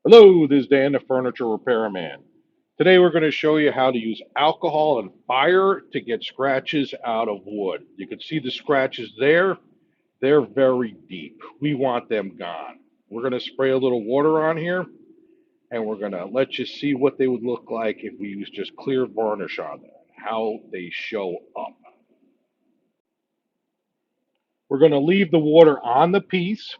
Hello, this is Dan, the furniture repairman. Today we're going to show you how to use alcohol and fire to get scratches out of wood. You can see the scratches there. They're very deep. We want them gone. We're going to spray a little water on here and we're going to let you see what they would look like if we use just clear varnish on them, how they show up. We're going to leave the water on the piece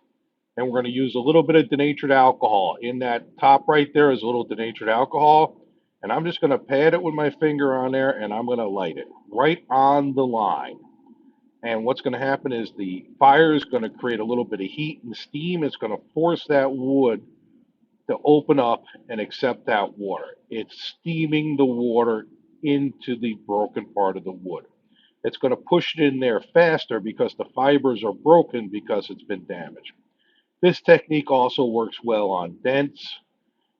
and we're going to use a little bit of denatured alcohol. In that top right there is a little denatured alcohol, and I'm just going to pat it with my finger on there, and I'm going to light it right on the line. And what's going to happen is the fire is going to create a little bit of heat and steam. It's going to force that wood to open up and accept that water. It's steaming the water into the broken part of the wood. It's going to push it in there faster because the fibers are broken because it's been damaged. This technique also works well on dents.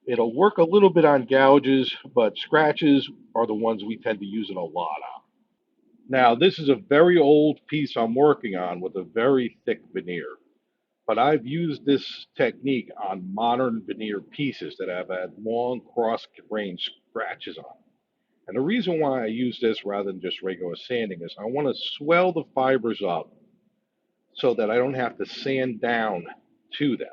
It'll work a little bit on gouges, but scratches are the ones we tend to use it a lot on. Now, this is a very old piece I'm working on with a very thick veneer, but I've used this technique on modern veneer pieces that have had long cross-grain scratches on. And the reason why I use this rather than just regular sanding is I want to swell the fibers up so that I don't have to sand down to them.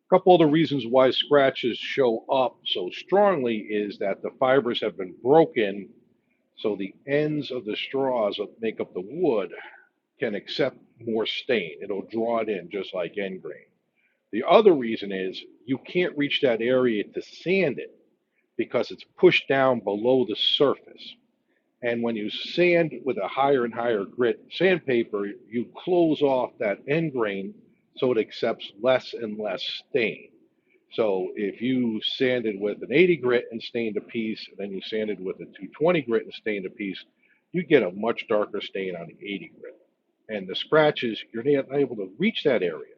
A couple of the reasons why scratches show up so strongly is that the fibers have been broken, so the ends of the straws that make up the wood can accept more stain. It'll draw it in just like end grain. The other reason is you can't reach that area to sand it because it's pushed down below the surface. And when you sand with a higher and higher grit sandpaper, you close off that end grain so it accepts less and less stain. So if you sanded with an 80 grit and stained a piece, and then you sanded with a 220 grit and stained a piece, you get a much darker stain on the 80 grit. And the scratches, you're not able to reach that area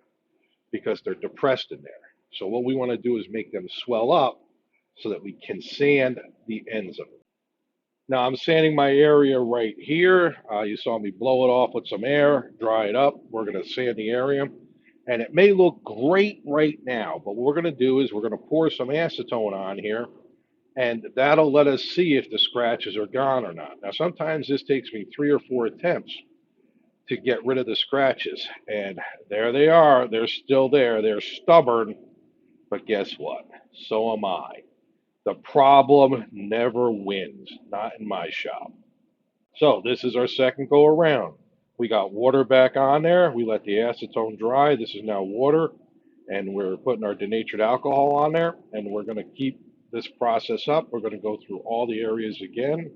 because they're depressed in there. So what we want to do is make them swell up so that we can sand the ends of it. Now I'm sanding my area right here. You saw me blow it off with some air, dry it up. We're going to sand the area. And it may look great right now, but what we're going to do is we're going to pour some acetone on here, and that'll let us see if the scratches are gone or not. Now, sometimes this takes me 3 or 4 attempts to get rid of the scratches, and there they are. They're still there. They're stubborn, but guess what? So am I. The problem never wins, not in my shop. So this is our second go around. We got water back on there. We let the acetone dry. This is now water, and we're putting our denatured alcohol on there, and we're going to keep this process up. We're going to go through all the areas again,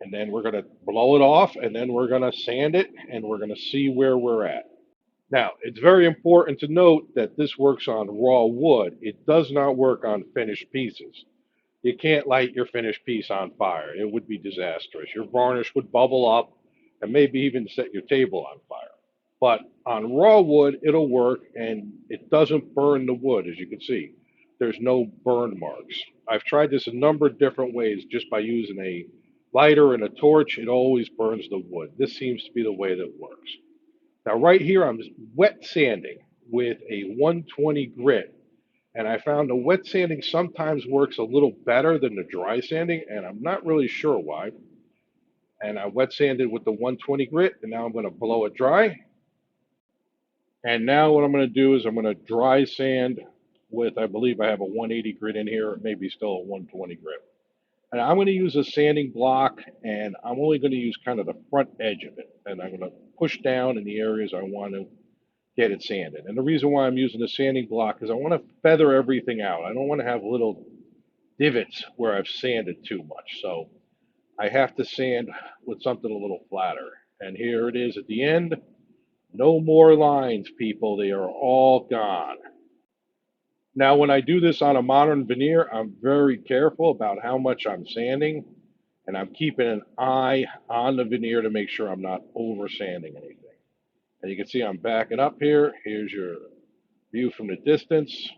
and then we're going to blow it off, and then we're going to sand it, and we're going to see where we're at. Now, it's very important to note that this works on raw wood. It does not work on finished pieces. You can't light your finished piece on fire. It would be disastrous. Your varnish would bubble up and maybe even set your table on fire. But on raw wood, it'll work and it doesn't burn the wood, as you can see. There's no burn marks. I've tried this a number of different ways just by using a lighter and a torch. It always burns the wood. This seems to be the way that works. Now, right here, I'm wet sanding with a 120 grit, and I found the wet sanding sometimes works a little better than the dry sanding, and I'm not really sure why. And I wet sanded with the 120 grit, and now I'm going to blow it dry. And now what I'm going to do is I'm going to dry sand with, I believe I have a 180 grit in here, maybe still a 120 grit. And I'm going to use a sanding block, and I'm only going to use kind of the front edge of it. And I'm going to push down in the areas I want to get it sanded. And the reason why I'm using the sanding block is I want to feather everything out. I don't want to have little divots where I've sanded too much. So I have to sand with something a little flatter. And here it is at the end. No more lines, people. They are all gone. Now, when I do this on a modern veneer, I'm very careful about how much I'm sanding, and I'm keeping an eye on the veneer to make sure I'm not over sanding anything. And you can see I'm backing up here. Here's your view from the distance,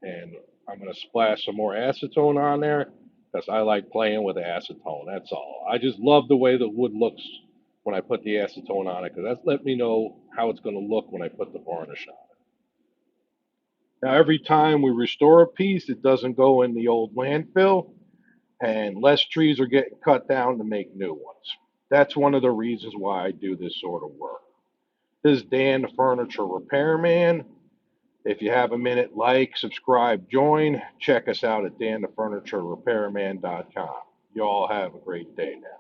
and I'm going to splash some more acetone on there because I like playing with acetone. That's all. I just love the way the wood looks when I put the acetone on it because that's let me know how it's going to look when I put the varnish on it. Now, every time we restore a piece, it doesn't go in the old landfill, and less trees are getting cut down to make new ones. That's one of the reasons why I do this sort of work. This is Dan the Furniture Repairman. If you have a minute, like, subscribe, join. Check us out at danthefurniturerepairman.com. You all have a great day now.